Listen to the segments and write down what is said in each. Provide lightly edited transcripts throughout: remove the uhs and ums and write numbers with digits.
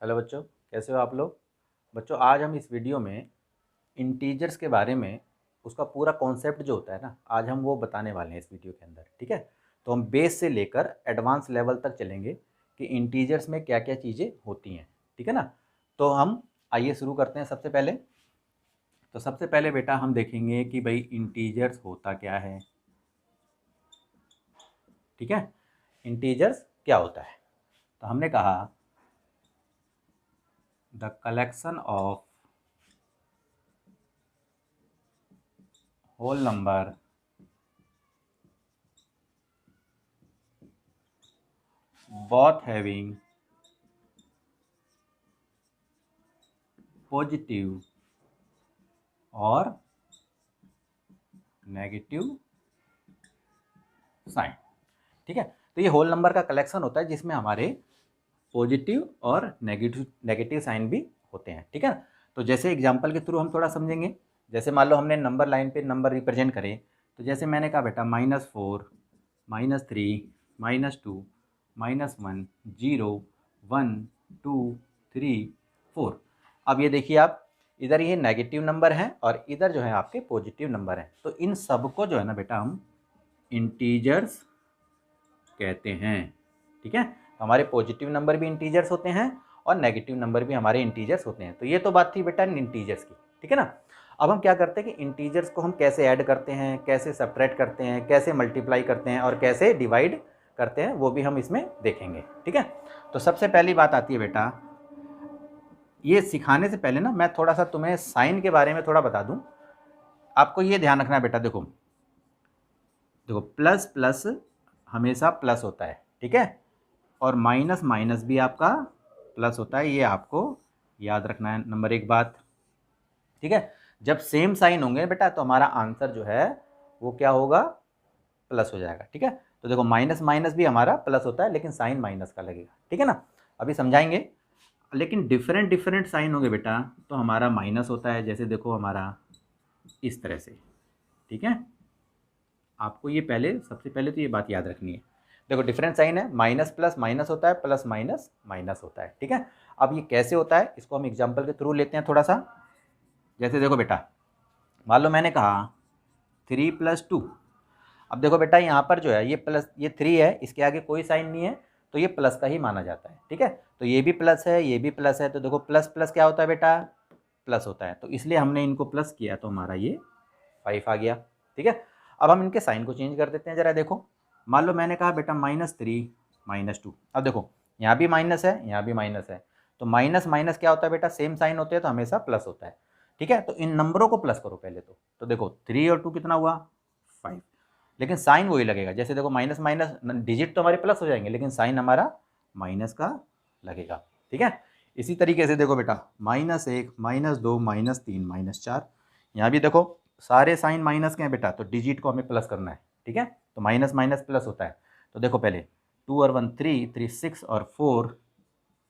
Hello बच्चों, कैसे हो आप लोग। बच्चों, आज हम इस वीडियो में इंटीजर्स के बारे में उसका पूरा कॉन्सेप्ट जो होता है ना, आज हम वो बताने वाले हैं इस वीडियो के अंदर। ठीक है, तो हम बेस से लेकर एडवांस लेवल तक चलेंगे कि इंटीजर्स में क्या क्या चीज़ें होती हैं। ठीक है ना। तो हम आइए शुरू करते हैं। सबसे पहले बेटा हम देखेंगे कि भाई इंटीजर्स होता क्या है। ठीक है, इंटीजर्स क्या होता है। तो हमने कहा the collection of whole number both having positive और नेगेटिव साइन। ठीक है, तो ये होल नंबर का कलेक्शन होता है जिसमें हमारे पॉजिटिव और नेगेटिव नेगेटिव साइन भी होते हैं। ठीक है, तो जैसे एग्जांपल के थ्रू हम थोड़ा समझेंगे। जैसे मान लो हमने नंबर लाइन पे नंबर रिप्रेजेंट करे, तो जैसे मैंने कहा बेटा -4, -3, -2, -1, 0, 1, 2, 3, 4। अब ये देखिए आप, इधर ये नेगेटिव नंबर हैं और इधर जो है आपके पॉजिटिव नंबर हैं। तो इन सबको जो है ना बेटा हम इंटीजर्स कहते हैं। ठीक है, तो हमारे पॉजिटिव नंबर भी इंटीजर्स होते हैं और नेगेटिव नंबर भी हमारे इंटीजर्स होते हैं। तो ये तो बात थी बेटा इंटीजर्स की। ठीक है ना। अब हम क्या करते हैं कि इंटीजर्स को हम कैसे ऐड करते हैं, कैसे सब्ट्रैक्ट करते हैं, कैसे मल्टीप्लाई करते हैं और कैसे डिवाइड करते हैं, वो भी हम इसमें देखेंगे। ठीक है, तो सबसे पहली बात आती है बेटा, ये सिखाने से पहले ना मैं थोड़ा सा तुम्हें साइन के बारे में थोड़ा बता दूं। आपको ये ध्यान रखना है बेटा, देखो देखो प्लस प्लस हमेशा प्लस होता है। ठीक है, और माइनस माइनस भी आपका प्लस होता है, ये आपको याद रखना है नंबर एक बात। ठीक है, जब सेम साइन होंगे बेटा तो हमारा आंसर जो है वो क्या होगा, प्लस हो जाएगा। ठीक है, तो देखो माइनस माइनस भी हमारा प्लस होता है लेकिन साइन माइनस का लगेगा। ठीक है ना, अभी समझाएंगे। लेकिन डिफरेंट डिफरेंट साइन होंगे बेटा तो हमारा माइनस होता है। जैसे देखो हमारा इस तरह से। ठीक है, आपको ये पहले सबसे पहले तो ये बात याद रखनी है। देखो डिफरेंट साइन है, माइनस प्लस माइनस होता है, प्लस माइनस माइनस होता है। ठीक है, अब ये कैसे होता है इसको हम एग्जांपल के थ्रू लेते हैं थोड़ा सा। जैसे देखो बेटा, मान लो मैंने कहा 3 + 2। अब देखो बेटा यहाँ पर जो है ये प्लस, ये 3 है, इसके आगे कोई साइन नहीं है तो ये प्लस का ही माना जाता है। ठीक है, तो ये भी प्लस है, ये भी प्लस है, तो देखो प्लस प्लस क्या होता है बेटा, प्लस होता है। तो इसलिए हमने इनको प्लस किया तो हमारा ये 5 आ गया। ठीक है, अब हम इनके साइन को चेंज कर देते हैं। जरा देखो, मान लो मैंने कहा बेटा -3 -2। अब देखो यहाँ भी माइनस है, यहाँ भी माइनस है, तो माइनस माइनस क्या होता है बेटा, सेम साइन होते हैं तो हमेशा प्लस होता है। ठीक है, तो इन नंबरों को प्लस करो पहले तो देखो 3 और 2 कितना हुआ, 5। लेकिन साइन वही लगेगा। जैसे देखो माइनस माइनस डिजिट तो हमारे प्लस हो जाएंगे लेकिन साइन हमारा माइनस का लगेगा। ठीक है, इसी तरीके से देखो बेटा -1 -2 -3 -4, यहाँ भी देखो सारे साइन माइनस के हैं बेटा, तो डिजिट को हमें प्लस करना है। ठीक है, तो माइनस माइनस प्लस होता है। तो देखो पहले 2 और 1 3, 3 6 और 4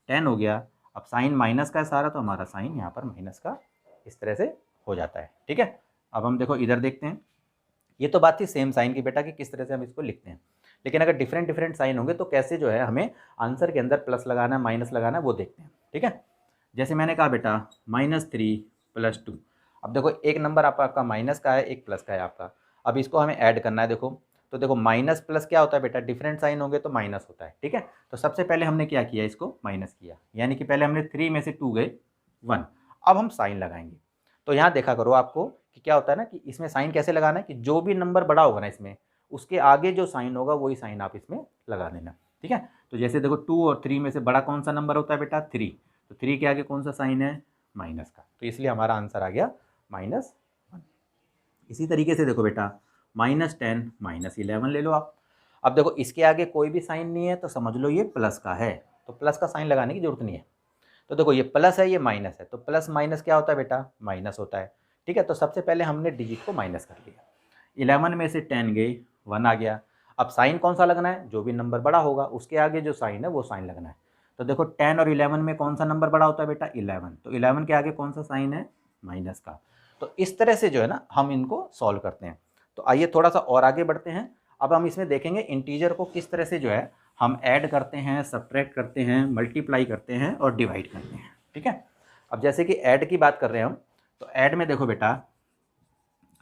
10 हो गया। अब साइन माइनस का है सारा तो हमारा साइन यहाँ पर माइनस का इस तरह से हो जाता है। ठीक है, अब हम देखो इधर देखते हैं। ये तो बात थी सेम साइन की बेटा कि किस तरह से हम इसको लिखते हैं, लेकिन अगर डिफरेंट डिफरेंट साइन होंगे तो कैसे जो है हमें आंसर के अंदर प्लस लगाना है माइनस लगाना है वो देखते हैं। ठीक है, जैसे मैंने कहा बेटा -3 + 2। अब देखो एक नंबर आपका माइनस का है, एक प्लस का है आपका। अब इसको हमें ऐड करना है। देखो तो देखो माइनस प्लस क्या होता है बेटा, डिफरेंट साइन होंगे तो माइनस होता है। ठीक है, तो सबसे पहले हमने क्या किया, इसको माइनस किया, यानी कि पहले हमने 3 में से 2 गए 1। अब हम साइन लगाएंगे। तो यहाँ देखा करो आपको कि क्या होता है ना कि इसमें साइन कैसे लगाना है कि जो भी नंबर बड़ा होगा ना इसमें, उसके आगे जो साइन होगा वही साइन आप इसमें लगा देना। ठीक है, तो जैसे देखो 2 और 3 में से बड़ा कौन सा नंबर होता है बेटा, 3। तो 3 के आगे कौन सा साइन है, माइनस का, तो इसलिए हमारा आंसर आ गया -1। इसी तरीके से देखो बेटा -10 -11 ले लो आप। अब देखो इसके आगे कोई भी साइन नहीं है तो समझ लो ये प्लस का है, तो प्लस का साइन लगाने की जरूरत नहीं है। तो देखो ये प्लस है, ये माइनस है, तो प्लस माइनस क्या होता है बेटा, माइनस होता है। ठीक है, तो सबसे पहले हमने डिजिट को माइनस कर लिया। 11 में से 10 गए, 1 आ गया। अब साइन कौन सा लगना है, जो भी नंबर बड़ा होगा उसके आगे जो साइन है वो साइन लगना है। तो देखो 10 और 11 में कौन सा नंबर बड़ा होता है बेटा, 11। तो 11 के आगे कौन सा साइन है, माइनस का। तो इस तरह से जो है ना हम इनको सॉल्व करते हैं। तो आइए थोड़ा सा और आगे बढ़ते हैं। अब हम इसमें देखेंगे इंटीजर को किस तरह से जो है हम ऐड करते हैं, सब्ट्रैक्ट करते हैं, मल्टीप्लाई करते हैं और डिवाइड करते हैं, ठीक है। अब जैसे कि ऐड की बात कर रहे हैं हम, तो ऐड में देखो बेटा,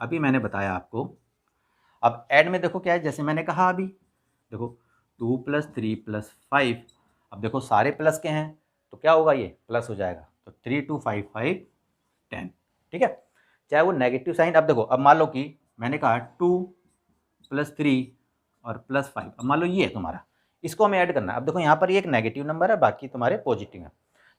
अभी मैंने बताया आपको, अब ऐड में देखो क्या है, जैसे मैंने कहा अभी, देखो 2 + 3 + 5, अब देखो सारे प्लस के हैं तो क्या होगा, ये प्लस हो जाएगा, तो 3 2 5 5 10, ठीक है। चाहे वो नेगेटिव साइन, अब देखो, अब मान लो कि मैंने कहा 2 + 3 और +5, अब मान लो ये है तुम्हारा, इसको हमें ऐड करना है। अब देखो यहाँ पर ये एक नेगेटिव नंबर है, बाकी तुम्हारे पॉजिटिव है,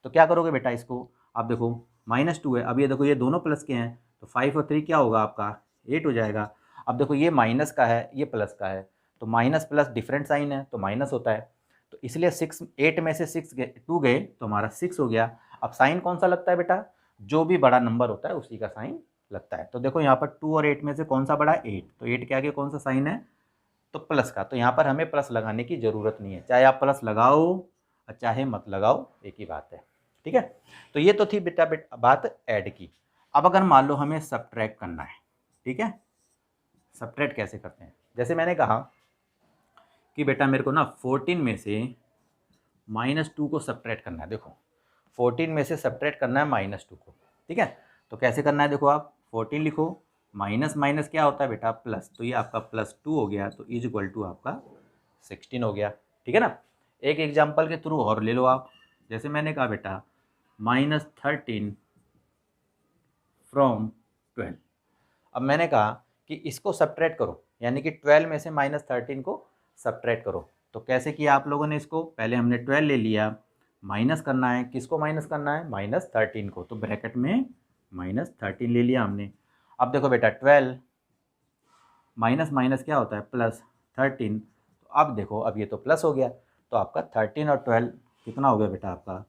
तो क्या करोगे बेटा इसको, आप देखो -2 है, अब ये देखो ये दोनों प्लस के हैं, तो 5 और 3 क्या होगा आपका 8 हो जाएगा। अब देखो ये माइनस का है, ये प्लस का है, तो माइनस प्लस डिफरेंट साइन है तो माइनस होता है, तो इसलिए 8 में से 2 गए तो हमारा 6 हो गया। अब साइन कौन सा लगता है बेटा, जो भी बड़ा नंबर होता है उसी का साइन लगता है। तो देखो यहाँ पर 2 और 8 में से कौन सा बड़ा है, 8, तो 8 के आगे कौन सा साइन है, तो प्लस का, तो यहाँ पर हमें प्लस लगाने की ज़रूरत नहीं है, चाहे आप प्लस लगाओ और चाहे मत लगाओ, एक ही बात है, ठीक है। तो ये तो थी बेटा बात ऐड की। अब अगर मान लो हमें सब्ट्रैक्ट करना है, ठीक है, सब्ट्रैक्ट कैसे करते हैं, जैसे मैंने कहा कि बेटा मेरे को ना 14 में से -2 को सब्ट्रैक्ट करना है। देखो 14 में से सब्ट्रैक्ट करना है -2 को, ठीक है। तो कैसे करना है, देखो आप 14 लिखो, माइनस माइनस क्या होता है बेटा प्लस, तो ये आपका +2 हो गया, तो इज इक्वल टू आपका 16 हो गया, ठीक है ना। एक एग्जाम्पल के थ्रू और ले लो आप, जैसे मैंने कहा बेटा -13 फ्रॉम 12, अब मैंने कहा कि इसको सब्ट्रैक्ट करो, यानी कि 12 में से -13 को सब्ट्रैक्ट करो। तो कैसे किया आप लोगों ने इसको, पहले हमने 12 ले लिया, माइनस करना है, किसको माइनस करना है, -13 को, तो ब्रैकेट में -13 ले लिया हमने। अब देखो बेटा 12 माइनस माइनस क्या होता है +13, तो अब देखो अब ये तो प्लस हो गया, तो आपका 13 और 12 कितना हो गया बेटा आपका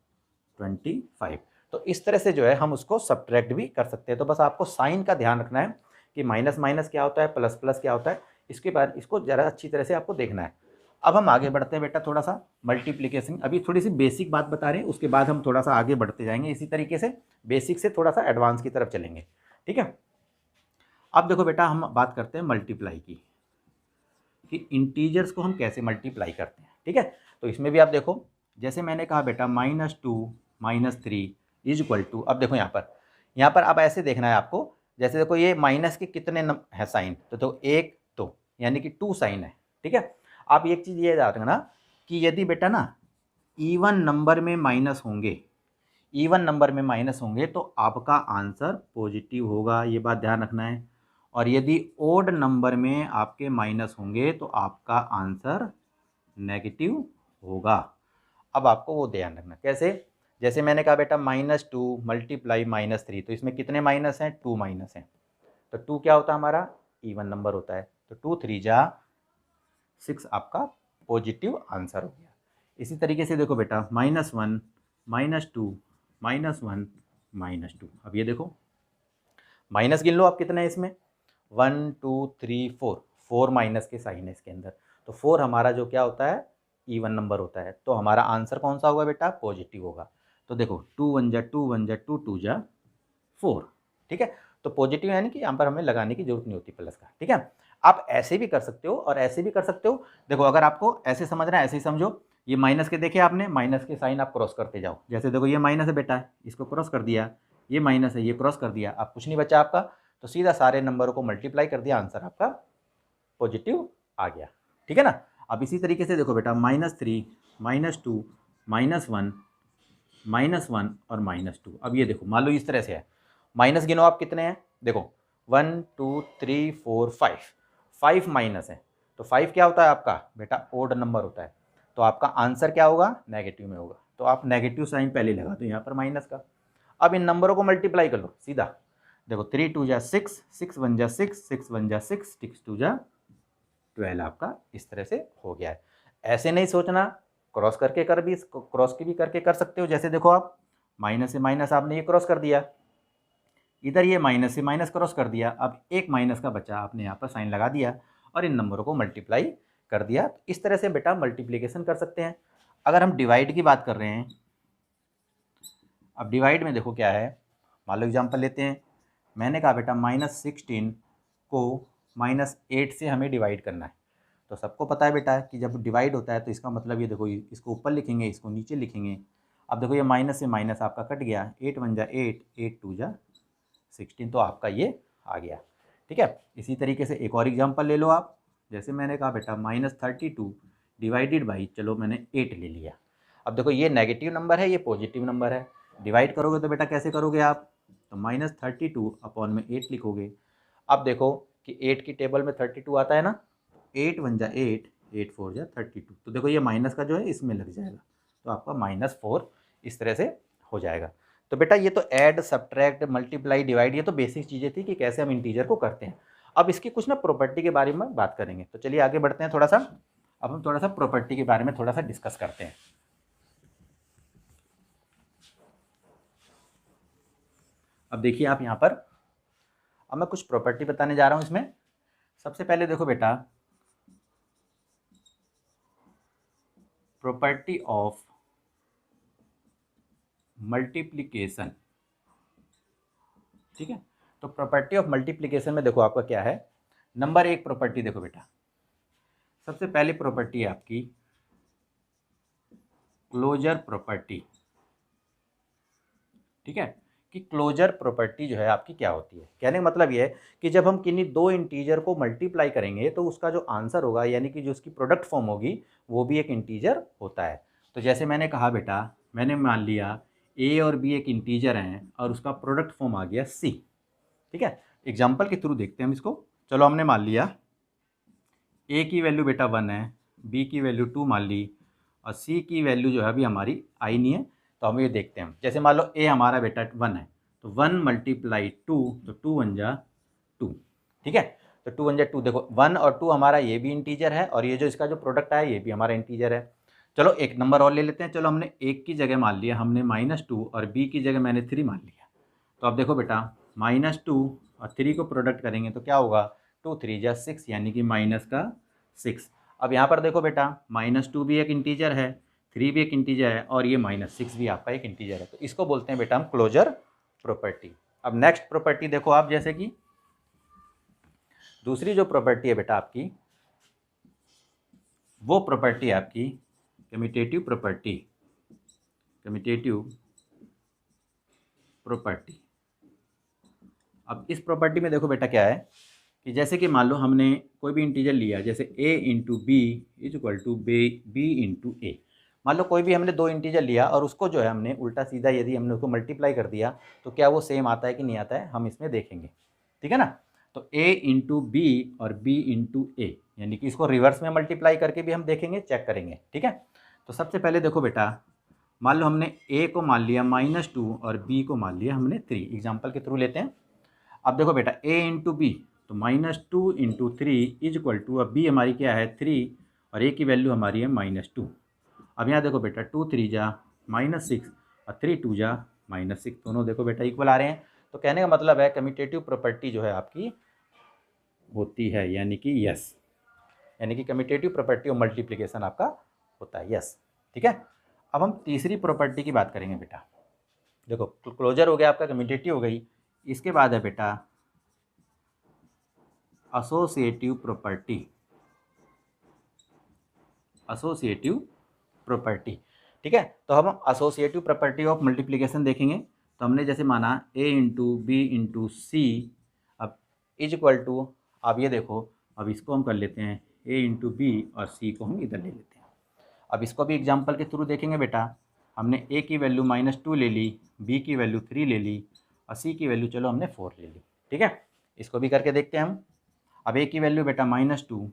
25। तो इस तरह से जो है हम उसको सब्ट्रैक्ट भी कर सकते हैं। तो बस आपको साइन का ध्यान रखना है कि माइनस माइनस क्या होता है, प्लस प्लस क्या होता है, इसके बाद इसको ज़रा अच्छी तरह से आपको देखना है। अब हम आगे बढ़ते हैं बेटा, थोड़ा सा मल्टीप्लिकेशन, अभी थोड़ी सी बेसिक बात बता रहे हैं, उसके बाद हम थोड़ा सा आगे बढ़ते जाएंगे, इसी तरीके से बेसिक से थोड़ा सा एडवांस की तरफ चलेंगे, ठीक है। अब देखो बेटा हम बात करते हैं मल्टीप्लाई की, कि इंटीजर्स को हम कैसे मल्टीप्लाई करते हैं, ठीक है। तो इसमें भी आप देखो, जैसे मैंने कहा बेटा -2 -3 इज इक्वल टू, अब देखो यहाँ पर अब ऐसे देखना है आपको, जैसे देखो ये माइनस के कितने है साइन, तो एक, तो यानी कि 2 साइन है, ठीक है। आप एक चीज़ ये याद रखना कि यदि बेटा ना इवन नंबर में माइनस होंगे, इवन नंबर में माइनस होंगे तो आपका आंसर पॉजिटिव होगा, ये बात ध्यान रखना है। और यदि ओड नंबर में आपके माइनस होंगे तो आपका आंसर नेगेटिव होगा। अब आपको वो ध्यान रखना कैसे, जैसे मैंने कहा बेटा -2 मल्टीप्लाई -3, तो इसमें कितने माइनस हैं, 2 माइनस हैं, तो 2 क्या होता है हमारा इवन नंबर होता है, तो 2 3 जा 6 आपका पॉजिटिव आंसर हो गया। इसी तरीके से देखो बेटा -1 -2 -1 -2, अब ये देखो माइनस गिन लो आप कितने हैं इसमें, 1 2 3 4, 4 माइनस के साइन है इसके अंदर, तो 4 हमारा जो क्या होता है इवन नंबर होता है, तो हमारा आंसर कौन सा होगा बेटा पॉजिटिव होगा। तो देखो 2 1 जा 2 1 जा 2 2 जा 4, ठीक है। तो पॉजिटिव यानी कि यहाँ पर हमें लगाने की जरूरत नहीं होती प्लस का, ठीक है। आप ऐसे भी कर सकते हो और ऐसे भी कर सकते हो। देखो अगर आपको ऐसे समझना है ऐसे ही समझो, ये माइनस के देखे आपने, माइनस के साइन आप क्रॉस करते जाओ, जैसे देखो ये माइनस है बेटा, इसको क्रॉस कर दिया, ये माइनस है ये क्रॉस कर दिया, अब कुछ नहीं बचा आपका, तो सीधा सारे नंबरों को मल्टीप्लाई कर दिया, आंसर आपका पॉजिटिव आ गया, ठीक है ना। अब इसी तरीके से देखो बेटा -3 -2 -1 -1 और -2, अब ये देखो मान लो इस तरह से है, माइनस गिनो आप कितने हैं, देखो 1 2 3 4 5, 5 माइनस है, तो 5 क्या होता है आपका बेटा ओड नंबर होता है, तो आपका आंसर क्या होगा नेगेटिव में होगा, तो आप नेगेटिव साइन पहले लगा दो यहाँ पर माइनस का। अब इन नंबरों को मल्टीप्लाई कर लो सीधा, देखो 3 2 जा 6, 6 1 जा 6, 6 1 जा 6, 6 2 जा 12, आपका इस तरह से हो गया है। ऐसे नहीं सोचना, क्रॉस करके कर भी, क्रॉस की भी करके कर सकते हो, जैसे देखो आप माइनस से माइनस आपने ये क्रॉस कर दिया, इधर ये माइनस से माइनस क्रॉस कर दिया, अब एक माइनस का बचा, आपने यहाँ पर साइन लगा दिया और इन नंबरों को मल्टीप्लाई कर दिया। इस तरह से बेटा मल्टीप्लिकेशन कर सकते हैं। अगर हम डिवाइड की बात कर रहे हैं, अब डिवाइड में देखो क्या है, मान लो एग्जाम्पल लेते हैं, मैंने कहा बेटा -16 को -8 से हमें डिवाइड करना है, तो सबको पता है बेटा कि जब डिवाइड होता है तो इसका मतलब ये देखो, इसको ऊपर लिखेंगे, इसको नीचे लिखेंगे। अब देखो ये माइनस से माइनस आपका कट गया, 8 1 जा 8, 8 2 जा 16, तो आपका ये आ गया। ठीक है, इसी तरीके से एक और एग्जांपल ले लो आप। जैसे मैंने कहा बेटा -32 डिवाइडेड बाई, चलो मैंने 8 ले लिया। अब देखो ये नेगेटिव नंबर है, ये पॉजिटिव नंबर है। डिवाइड करोगे तो बेटा कैसे करोगे आप, तो -32 अपॉन में 8 लिखोगे। अब देखो कि 8 की टेबल में 32 आता है ना, 8 1 जा 8, 8 4 जा 32, तो देखो ये माइनस का जो है इसमें लग जाएगा, तो आपका -4 इस तरह से हो जाएगा। तो बेटा ये तो ऐड, सब्ट्रैक्ट, मल्टीप्लाई, डिवाइड, ये तो बेसिक चीज़ें थी कि कैसे हम इंटीजर को करते हैं। अब इसकी कुछ ना प्रॉपर्टी के बारे में बात करेंगे, तो चलिए आगे बढ़ते हैं थोड़ा सा। अब हम थोड़ा सा प्रॉपर्टी के बारे में थोड़ा सा डिस्कस करते हैं। अब देखिए आप यहाँ पर, अब मैं कुछ प्रॉपर्टी बताने जा रहा हूँ इसमें। सबसे पहले देखो बेटा, प्रॉपर्टी ऑफ मल्टीप्लिकेशन। ठीक है, तो प्रॉपर्टी ऑफ मल्टीप्लिकेशन में देखो आपका क्या है। नंबर एक प्रॉपर्टी देखो बेटा, सबसे पहली प्रॉपर्टी है आपकी क्लोजर प्रॉपर्टी। ठीक है, कि क्लोजर प्रॉपर्टी जो है आपकी क्या होती है, कहने का मतलब ये है कि जब हम किन्हीं दो इंटीजर को मल्टीप्लाई करेंगे तो उसका जो आंसर होगा, यानी कि जो उसकी प्रोडक्ट फॉर्म होगी, वो भी एक इंटीजर होता है। तो जैसे मैंने कहा बेटा, मैंने मान लिया ए और बी एक इंटीजर हैं और उसका प्रोडक्ट फॉर्म आ गया सी। ठीक है, एग्जाम्पल के थ्रू देखते हैं हम इसको। चलो हमने मान लिया ए की वैल्यू बेटा 1 है, बी की वैल्यू 2 मान ली, और सी की वैल्यू जो है अभी हमारी आई नहीं है, तो हम ये देखते हैं। जैसे मान लो ए हमारा बेटा 1 है, तो 1 मल्टीप्लाई 2, तो 2 1 जा 2। ठीक है, तो 2 1 जा 2, देखो 1 और 2 हमारा ये भी इंटीजर है, और ये जो इसका जो प्रोडक्ट आया ये भी हमारा इंटीजर है। चलो एक नंबर और ले लेते हैं। चलो हमने एक की जगह मान लिया हमने -2, और बी की जगह मैंने 3 मान लिया। तो अब देखो बेटा, -2 और 3 को प्रोडक्ट करेंगे तो क्या होगा, 2 3 जा 6, यानी कि माइनस का 6। अब यहाँ पर देखो बेटा, -2 भी एक इंटीजर है, 3 भी एक इंटीजर है, और ये -6 भी आपका एक इंटीजर है। तो इसको बोलते हैं बेटा हम क्लोजर प्रॉपर्टी। अब नेक्स्ट प्रॉपर्टी देखो आप, जैसे कि दूसरी जो प्रॉपर्टी है बेटा आपकी, वो प्रॉपर्टी है आपकी कम्यूटेटिव प्रॉपर्टी। Commutative property. अब इस प्रॉपर्टी में देखो बेटा क्या है कि जैसे कि मान लो हमने कोई भी इंटीजर लिया, जैसे a into B is equal to B into A. मान लो कोई भी हमने दो इंटीजर लिया और उसको जो है हमने उल्टा सीधा यदि हमने उसको मल्टीप्लाई कर दिया, तो क्या वो सेम आता है कि नहीं आता है, हम इसमें देखेंगे। ठीक है ना, तो a इंटू बी और b इंटू ए, यानी कि इसको रिवर्स में मल्टीप्लाई करके भी हम देखेंगे, चेक करेंगे। ठीक है, तो सबसे पहले देखो बेटा, मान लो हमने a को मान लिया -2 और b को मान लिया हमने 3। एग्जाम्पल के थ्रू लेते हैं। अब देखो बेटा, a इंटू बी, तो -2 इंटू 3 इज इक्वल टू, अब b हमारी क्या है 3, और a की वैल्यू हमारी है -2। अब यहाँ देखो बेटा, 2 3 जा -6 और 3 2 जा -6, दोनों देखो बेटा इक्वल आ रहे हैं। तो कहने का मतलब है कम्यूटेटिव प्रॉपर्टी जो है आपकी होती है, यानी कि यस, यानी कि कम्यूटेटिव प्रॉपर्टी और मल्टीप्लिकेशन आपका होता है यस। ठीक है, अब हम तीसरी प्रॉपर्टी की बात करेंगे बेटा। देखो क्लोजर हो गया आपका, कम्यूटेटिव हो गई, इसके बाद है बेटा एसोसिएटिव प्रॉपर्टी। Associative property. ठीक है, तो हम एसोसिएटिव प्रॉपर्टी ऑफ मल्टीप्लिकेशन देखेंगे। तो हमने जैसे माना a into B into C, अब इज इक्वल टू, अब ये देखो, अब इसको हम कर लेते हैं a इंटू बी और c को हम इधर ले लेते हैं। अब इसको भी एग्जाम्पल के थ्रू देखेंगे बेटा। हमने a की वैल्यू -2 ले ली, b की वैल्यू 3 ले ली, और c की वैल्यू चलो हमने 4 ले ली। ठीक है, इसको भी करके देखते हैं हम। अब a की वैल्यू बेटा -2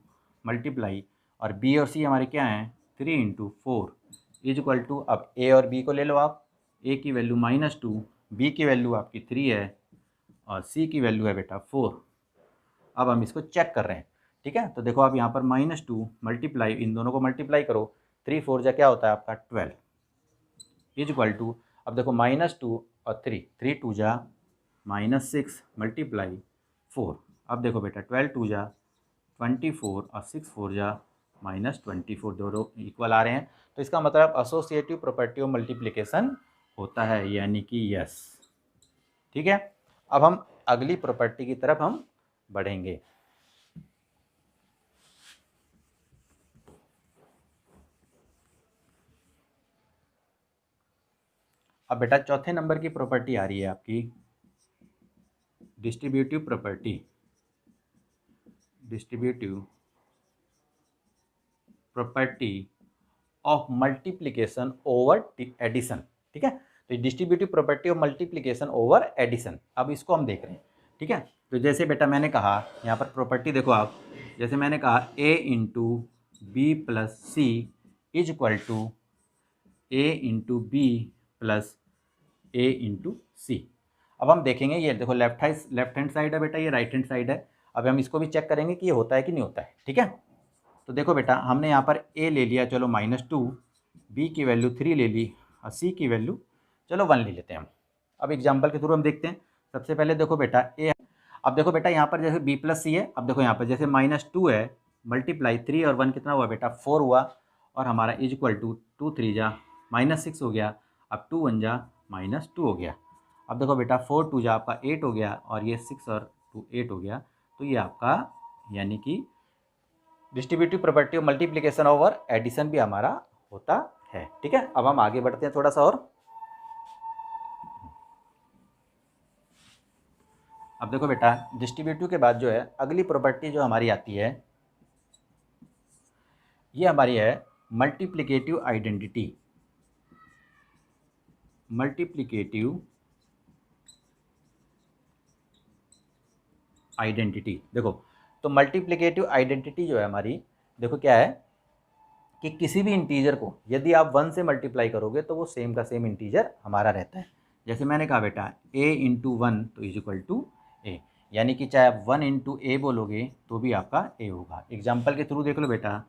मल्टीप्लाई, और b और c हमारे क्या हैं 3 इंटू 4 इज इक्वल टू, अब a और b को ले लो आप। a की वैल्यू -2, b की वैल्यू आपकी 3 है, और c की वैल्यू है बेटा 4। अब हम इसको चेक कर रहे हैं। ठीक है, तो देखो आप यहाँ पर -2 मल्टीप्लाई, इन दोनों को मल्टीप्लाई करो, 3 4 जा क्या होता है आपका 12 इज इक्वल टू, अब देखो -2 और 3, 3 2 जा -6 मल्टीप्लाई 4। अब देखो बेटा 12 2 जा 24 और 6 4 जा -24, दोनों इक्वल आ रहे हैं। तो इसका मतलब एसोसिएटिव प्रॉपर्टी ऑफ मल्टीप्लिकेशन होता है, यानी कि यस। ठीक है, अब हम अगली प्रॉपर्टी की तरफ हम बढ़ेंगे। अब बेटा चौथे नंबर की प्रॉपर्टी आ रही है आपकी distributive property of multiplication over addition. ठीक है, तो distributive property of multiplication over addition, अब इसको हम देख रहे हैं। ठीक है, तो जैसे बेटा मैंने कहा यहाँ पर प्रॉपर्टी देखो आप, जैसे मैंने कहा a into B plus C is equal to a into B plus a into C. अब हम देखेंगे, ये देखो लेफ्ट हैंड साइड है बेटा, ये राइट हैंड साइड है। अब हम इसको भी चेक करेंगे कि ये होता है कि नहीं होता है। ठीक है, तो देखो बेटा हमने यहाँ पर a ले लिया, चलो -2, b की वैल्यू 3 ले ली और c की वैल्यू चलो 1 ले लेते हैं हम। अब एग्जाम्पल के थ्रू हम देखते हैं। सबसे पहले देखो बेटा a, अब देखो बेटा यहाँ पर जैसे b प्लस सी है, अब देखो यहाँ पर जैसे -2 है, मल्टीप्लाई 3 और 1 कितना हुआ बेटा 4 हुआ, और हमारा इज इक्वल टू 2 3 जा -6 हो गया, अब 2 1 जा -2 हो गया। अब देखो बेटा 4 2 जा आपका 8 हो गया, और ये 6 और 2 8 हो गया। तो ये आपका यानी कि distributive property of multiplication over addition भी हमारा होता है। ठीक है, अब हम आगे बढ़ते हैं थोड़ा सा और। अब देखो बेटा डिस्ट्रीब्यूटिव के बाद जो है अगली प्रॉपर्टी जो हमारी आती है, ये हमारी है मल्टीप्लिकेटिव आइडेंटिटी। देखो, तो मल्टीप्लिकेटिव आइडेंटिटी जो है हमारी, देखो क्या है कि किसी भी इंटीजर को यदि आप 1 से मल्टीप्लाई करोगे तो वो सेम का सेम इंटीजर हमारा रहता है। जैसे मैंने कहा बेटा a इंटू 1 तो इज इक्वल टू a, यानी कि चाहे आप 1 इंटू ए बोलोगे तो भी आपका a होगा। एग्जाम्पल के थ्रू देख लो बेटा,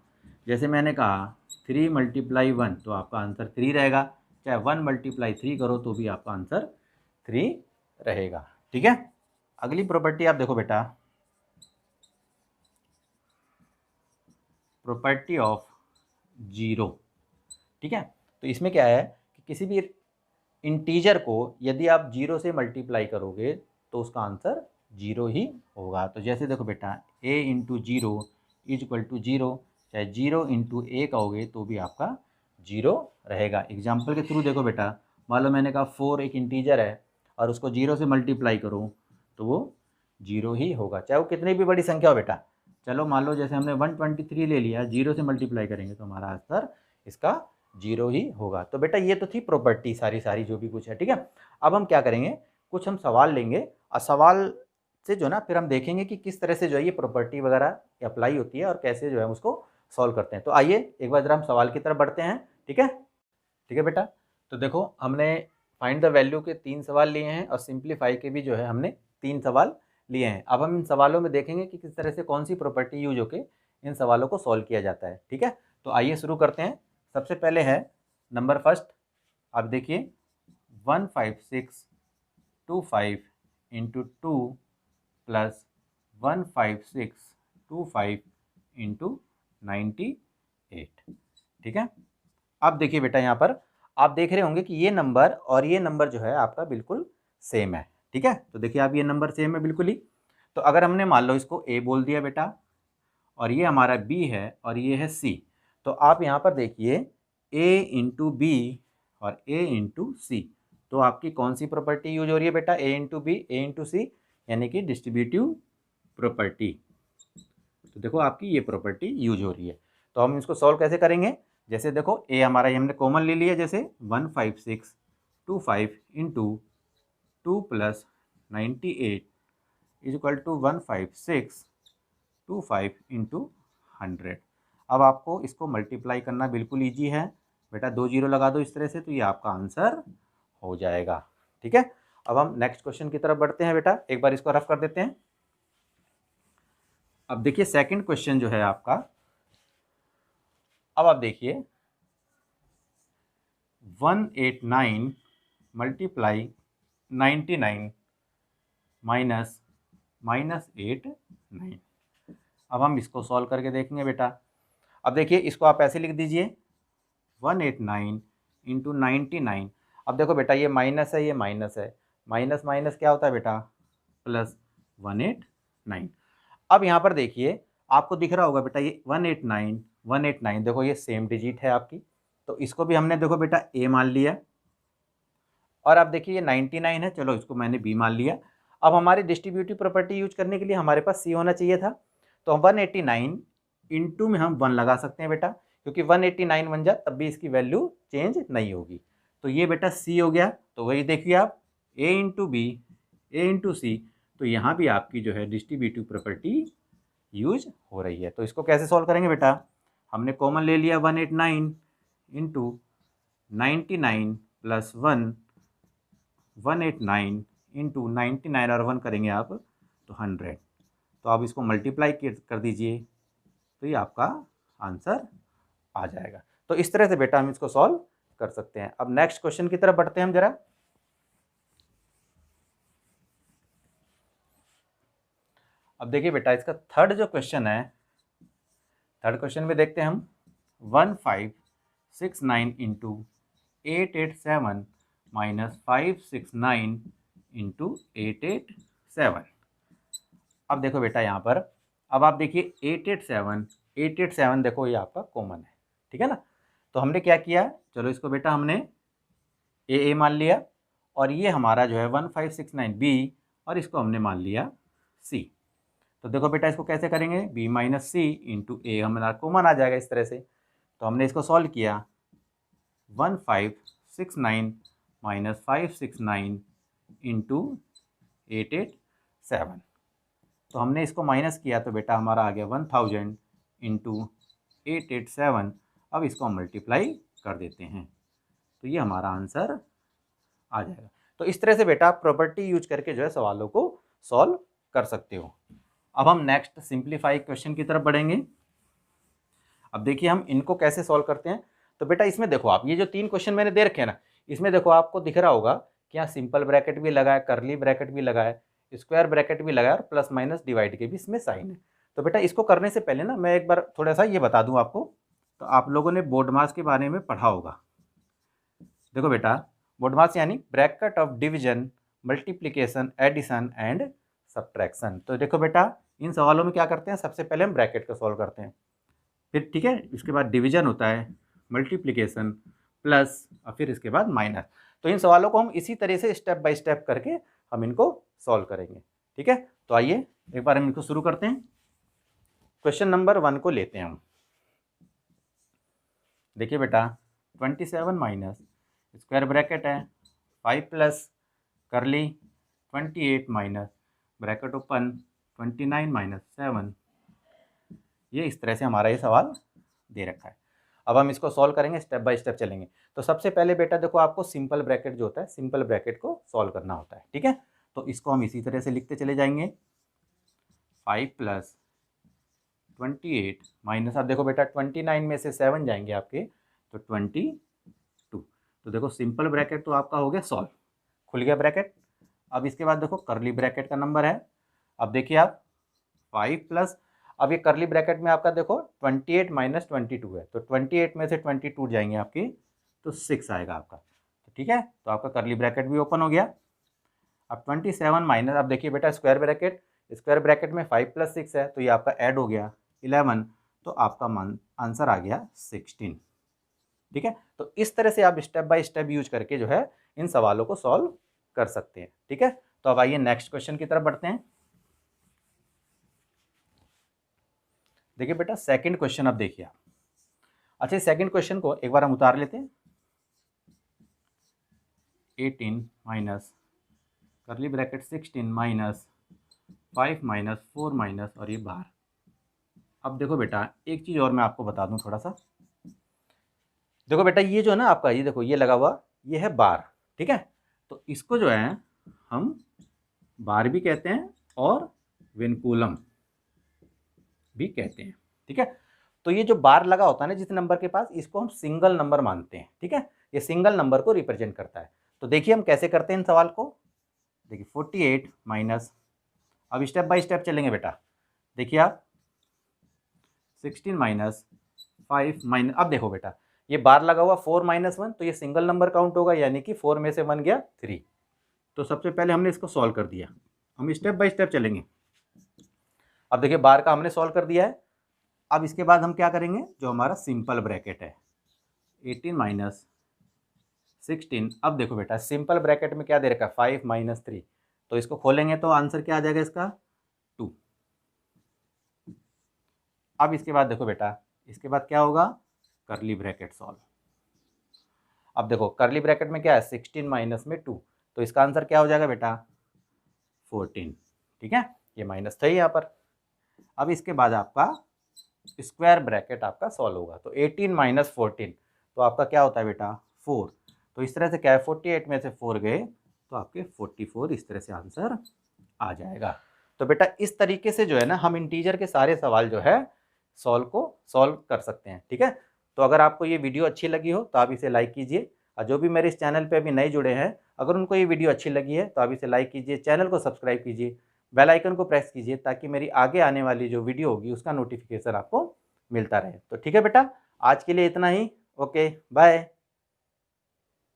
जैसे मैंने कहा 3 मल्टीप्लाई 1 तो आपका आंसर 3 रहेगा, चाहे 1 मल्टीप्लाई 3 करो तो भी आपका आंसर 3 रहेगा। ठीक है, अगली प्रॉपर्टी आप देखो बेटा, प्रॉपर्टी ऑफ जीरो। ठीक है, तो इसमें क्या है कि किसी भी इंटीजर को यदि आप 0 से मल्टीप्लाई करोगे तो उसका आंसर 0 ही होगा। तो जैसे देखो बेटा a into 0 is equal to 0, चाहे 0 इंटू ए कहोगे तो भी आपका 0 रहेगा। एग्जाम्पल के थ्रू देखो बेटा, मान लो मैंने कहा 4 एक इंटीजर है और उसको 0 से मल्टीप्लाई करो तो वो 0 ही होगा, चाहे वो कितनी भी बड़ी संख्या हो बेटा। चलो मान लो जैसे हमने 123 ले लिया, 0 से मल्टीप्लाई करेंगे तो हमारा आंसर इसका 0 ही होगा। तो बेटा ये तो थी प्रॉपर्टी सारी जो भी कुछ है। ठीक है, अब हम क्या करेंगे, कुछ हम सवाल लेंगे और सवाल से जो ना फिर हम देखेंगे कि किस तरह से जो है ये प्रॉपर्टी वगैरह अप्लाई होती है और कैसे जो है हम उसको सॉल्व करते हैं। तो आइए एक बार जरा हम सवाल की तरफ बढ़ते हैं। ठीक है बेटा, तो देखो हमने फाइंड द वैल्यू के 3 सवाल लिए हैं और सिंप्लीफाई के भी जो है हमने 3 सवाल लिए हैं। अब हम इन सवालों में देखेंगे कि किस तरह से कौन सी प्रॉपर्टी यूज होकर इन सवालों को सॉल्व किया जाता है। ठीक है, तो आइए शुरू करते हैं। सबसे पहले है नंबर फर्स्ट, आप देखिए 15625 इंटू 2 प्लस 15625 इंटू 98। ठीक है, अब देखिए बेटा यहाँ पर आप देख रहे होंगे कि ये नंबर और ये नंबर जो है आपका बिल्कुल सेम है। ठीक है, तो देखिए आप ये नंबर सेम है बिल्कुल ही। तो अगर हमने मान लो इसको a बोल दिया बेटा और ये हमारा b है और ये है c, तो आप यहाँ पर देखिए a इंटू बी और a इंटू सी, तो आपकी कौन सी प्रॉपर्टी यूज हो रही है बेटा, a into B a into C, यानी कि डिस्ट्रीब्यूटिव प्रॉपर्टी। तो देखो आपकी ये प्रॉपर्टी यूज हो रही है। तो हम इसको सॉल्व कैसे करेंगे, जैसे देखो a हमारा ये हमने कॉमन ले लिया, जैसे 15625 into 2 plus 98 is equal to 15625 into 100। अब आपको इसको मल्टीप्लाई करना बिल्कुल ईजी है बेटा, 2 जीरो लगा दो इस तरह से तो ये आपका आंसर हो जाएगा। ठीक है, अब हम नेक्स्ट क्वेश्चन की तरफ बढ़ते हैं बेटा, एक बार इसको रफ कर देते हैं। अब देखिए सेकंड क्वेश्चन जो है आपका, अब आप देखिए 189 मल्टीप्लाई 99 माइनस -89। अब हम इसको सॉल्व करके देखेंगे बेटा। अब देखिए इसको आप ऐसे लिख दीजिए 189 इंटू 99। अब देखो बेटा ये माइनस है, ये माइनस है, माइनस माइनस क्या होता है बेटा प्लस 189। अब यहाँ पर देखिए आपको दिख रहा होगा बेटा ये 189 देखो ये सेम डिजिट है आपकी, तो इसको भी हमने देखो बेटा a मान लिया और अब देखिए ये 99 है, चलो इसको मैंने बी मान लिया। अब हमारी डिस्ट्रीब्यूटिव प्रॉपर्टी यूज करने के लिए हमारे पास सी होना चाहिए था, तो 189 इंटू में हम 1 लगा सकते हैं बेटा, क्योंकि 189 बन जाए तब भी इसकी वैल्यू चेंज नहीं होगी। तो ये बेटा सी हो गया। तो वही देखिए आप, ए इंटू बी, ए इंटू सी, तो यहाँ भी आपकी जो है डिस्ट्रीब्यूटिव प्रॉपर्टी यूज हो रही है। तो इसको कैसे सॉल्व करेंगे बेटा, हमने कॉमन ले लिया 189 इंटू 99 प्लस 1, 189 इंटू 99 और 1 करेंगे आप तो 100। तो आप इसको मल्टीप्लाई कर दीजिए, तो ये आपका आंसर आ जाएगा। तो इस तरह से बेटा हम इसको सॉल्व कर सकते हैं। अब नेक्स्ट क्वेश्चन की तरफ बढ़ते हैं हम जरा। अब देखिए बेटा इसका थर्ड जो क्वेश्चन है, थर्ड क्वेश्चन में देखते हैं हम 1569 इंटू 887 माइनस 569 इंटू 887। अब देखो बेटा यहाँ पर, अब आप देखिए 887 देखो ये आपका कॉमन है, ठीक है ना। तो हमने क्या किया, चलो इसको बेटा हमने ए मान लिया, और ये हमारा जो है 1569 बी, और इसको हमने मान लिया सी। तो देखो बेटा इसको कैसे करेंगे, बी माइनस सी इंटू ए हमारा कॉमन आ जाएगा इस तरह से। तो हमने इसको सॉल्व किया, 1569 माइनस 569 इंटू 887। तो हमने इसको माइनस किया तो बेटा हमारा आ गया 1000 इंटू 887। अब इसको हम मल्टीप्लाई कर देते हैं, तो ये हमारा आंसर आ जाएगा। तो इस तरह से बेटा आप प्रॉपर्टी यूज करके जो है सवालों को सॉल्व कर सकते हो। अब हम नेक्स्ट सिंप्लीफाई क्वेश्चन की तरफ बढ़ेंगे। अब देखिए हम इनको कैसे सॉल्व करते हैं। तो बेटा इसमें देखो आप, ये जो 3 क्वेश्चन मैंने दे रखे हैं ना, इसमें देखो आपको दिख रहा होगा कि यहाँ सिंपल ब्रैकेट भी लगा है, करली ब्रैकेट भी लगा है, स्क्वायर ब्रैकेट भी लगा है, और प्लस माइनस डिवाइड के भी इसमें साइन है। तो बेटा इसको करने से पहले ना मैं एक बार थोड़ा सा ये बता दूं आपको। तो आप लोगों ने बोर्ड मास के बारे में पढ़ा होगा। देखो बेटा बोर्ड मास यानी bracket of division, multiplication, addition and subtraction. तो देखो बेटा इन सवालों में क्या करते हैं, सबसे पहले हम ब्रैकेट को सॉल्व करते हैं, फिर ठीक है इसके बाद डिवीजन होता है, मल्टीप्लिकेशन, प्लस और फिर इसके बाद माइनस। तो इन सवालों को हम इसी तरह से स्टेप बाय स्टेप करके हम इनको सॉल्व करेंगे, ठीक है। तो आइए एक बार हम इनको शुरू करते हैं। क्वेश्चन नंबर 1 को लेते हैं हम। देखिए बेटा 27 माइनस स्क्वायर ब्रैकेट है 5 प्लस करली 28 माइनस ब्रैकेट ओपन 29 माइनस 7। ये इस तरह से हमारा ये सवाल दे रखा है। अब हम इसको सॉल्व करेंगे, स्टेप बाय स्टेप चलेंगे। तो सबसे पहले बेटा देखो आपको सिंपल ब्रैकेट जो होता है, सिंपल ब्रैकेट को सॉल्व करना होता है, ठीक है। तो इसको हम इसी तरह से लिखते चले जाएंगे, 5 प्लस 28 माइनस, अब देखो बेटा 29 में से 7 जाएंगे आपके तो 22। तो देखो सिंपल ब्रैकेट तो आपका हो गया सॉल्व, खुल गया ब्रैकेट। अब इसके बाद देखो करली ब्रैकेट का नंबर है। अब देखिए आप 5 प्लस, अब ये करली ब्रैकेट में आपका देखो 28 माइनस 22 है, तो 28 में से 22 जाएंगे आपकी तो 6 आएगा आपका, तो ठीक है। तो आपका करली ब्रैकेट भी ओपन हो गया। अब 27 माइनस, अब देखिए बेटा स्क्वायर ब्रैकेट में 5 प्लस 6 है, तो ये आपका ऐड हो गया 11, तो आपका आंसर आ गया 16, ठीक है। तो इस तरह से आप स्टेप बाय स्टेप यूज करके जो है इन सवालों को सॉल्व कर सकते हैं, ठीक है। तो अब आइए नेक्स्ट क्वेश्चन की तरफ बढ़ते हैं। देखिए बेटा सेकंड क्वेश्चन अब देखिए आप, अच्छा सेकंड क्वेश्चन को एक बार हम उतार लेते हैं। 18 माइनस करली ब्रैकेट 16 माइनस 5 माइनस 4 माइनस और ये बार। अब देखो बेटा एक चीज़ और मैं आपको बता दूं थोड़ा सा, देखो बेटा ये जो है ना आपका, ये देखो ये लगा हुआ, ये है बार, ठीक है। तो इसको जो है हम बार भी कहते हैं और विनकुलम भी कहते हैं, ठीक है। तो ये जो बार लगा होता है ना जिस नंबर के पास, इसको हम सिंगल नंबर मानते हैं, ठीक है। ये सिंगल नंबर को रिप्रेजेंट करता है। तो देखिए हम कैसे करते हैं इन सवाल को। देखिए 48 माइनस, अब स्टेप बाय स्टेप चलेंगे बेटा। देखिए आप 16 माइनस 5 माइनस, अब देखो बेटा ये बार लगा हुआ 4 माइनस 1, तो ये सिंगल नंबर काउंट होगा, यानी कि 4 में से 1 गया 3। तो सबसे पहले हमने इसको सॉल्व कर दिया, हम स्टेप बाय स्टेप चलेंगे। अब देखिए बार का हमने सॉल्व कर दिया है। अब इसके बाद हम क्या करेंगे, जो हमारा सिंपल ब्रैकेट है 18 माइनस 16। अब देखो बेटा सिंपल ब्रैकेट में क्या दे रखा है 5 - 3, तो इसको खोलेंगे तो आंसर क्या आ जाएगा इसका 2। अब इसके बाद देखो बेटा इसके बाद क्या होगा करली ब्रैकेट सॉल्व। अब देखो करली ब्रैकेट में क्या है 16 माइनस में 2, तो इसका आंसर क्या हो जाएगा बेटा 14। ठीक है, ये माइनस था यहाँ पर। अब इसके बाद आपका स्क्वायर ब्रैकेट आपका सॉल्व होगा, तो 18 - 14 तो आपका क्या होता है बेटा 4। तो इस तरह से क्या है 48 में से 4 गए तो आपके 44 इस तरह से आंसर आ जाएगा। तो बेटा इस तरीके से जो है ना हम इंटीजर के सारे सवाल जो है सॉल्व कर सकते हैं। ठीक है, तो अगर आपको ये वीडियो अच्छी लगी हो तो आप इसे लाइक कीजिए, और जो भी मेरे इस चैनल पे अभी नए जुड़े हैं अगर उनको ये वीडियो अच्छी लगी है तो आप इसे लाइक कीजिए, चैनल को सब्सक्राइब कीजिए, बेल आइकन को प्रेस कीजिए ताकि मेरी आगे आने वाली जो वीडियो होगी उसका नोटिफिकेशन आपको मिलता रहे। तो ठीक है बेटा, आज के लिए इतना ही। Okay bye.